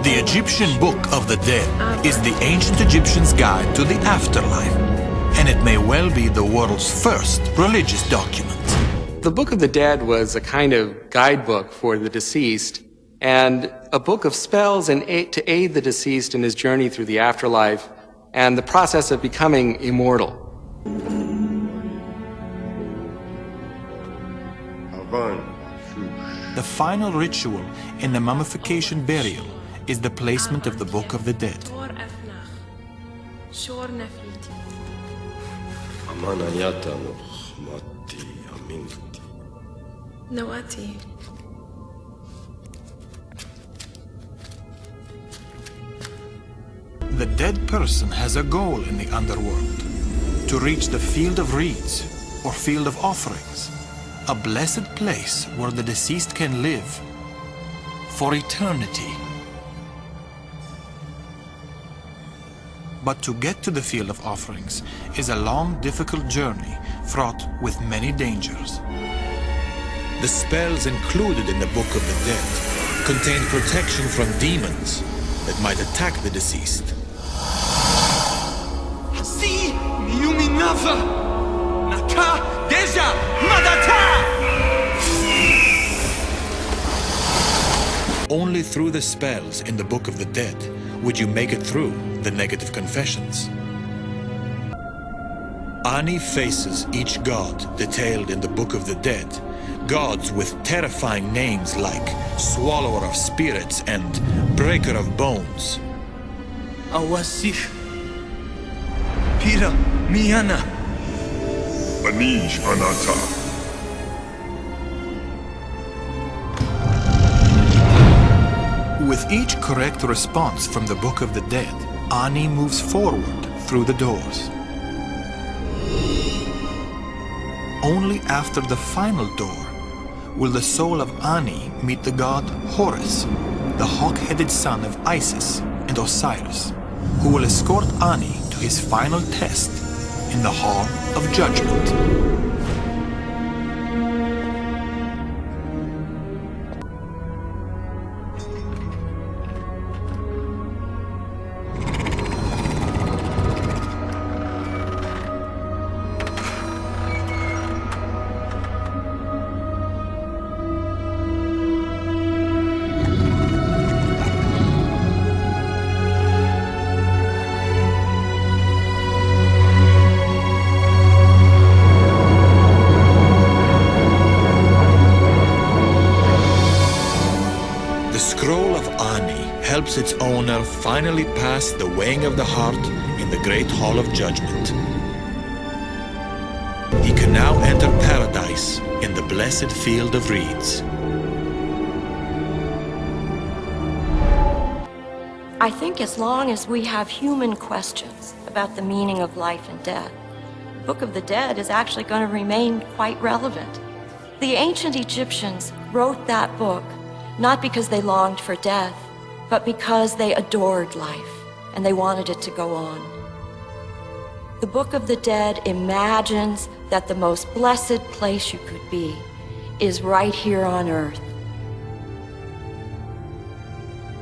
The Egyptian Book of the Dead is the ancient Egyptians' guide to the afterlife, and it may well be the world's first religious document. The Book of the Dead was a kind of guidebook for the deceased, and a book of spells to aid the deceased in his journey through the afterlife and the process of becoming immortal. The final ritual in the mummification burial is the placement of the Book of the Dead. The dead person has a goal in the underworld, to reach the field of reeds or field of offerings, a blessed place where the deceased can live for eternity. But to get to the field of offerings is a long, difficult journey fraught with many dangers. The spells included in the Book of the Dead contain protection from demons that might attack the deceased. Si Yuminava Naka Deja Madata! Only through the spells in the Book of the Dead would you make it through the negative confessions. Ani faces each god detailed in the Book of the Dead, gods with terrifying names like Swallower of Spirits and Breaker of Bones. Awasif Pira Miana Anish Anata. With each correct response from the Book of the Dead, Ani moves forward through the doors. Only after the final door will the soul of Ani meet the god Horus, the hawk-headed son of Isis and Osiris, who will escort Ani to his final test in the Hall of Judgment. Helps its owner finally pass the weighing of the heart in the Great Hall of Judgment. He can now enter paradise in the blessed field of reeds. I think as long as we have human questions about the meaning of life and death, the Book of the Dead is actually going to remain quite relevant. The ancient Egyptians wrote that book not because they longed for death, but because they adored life and they wanted it to go on. The Book of the Dead imagines that the most blessed place you could be is right here on earth,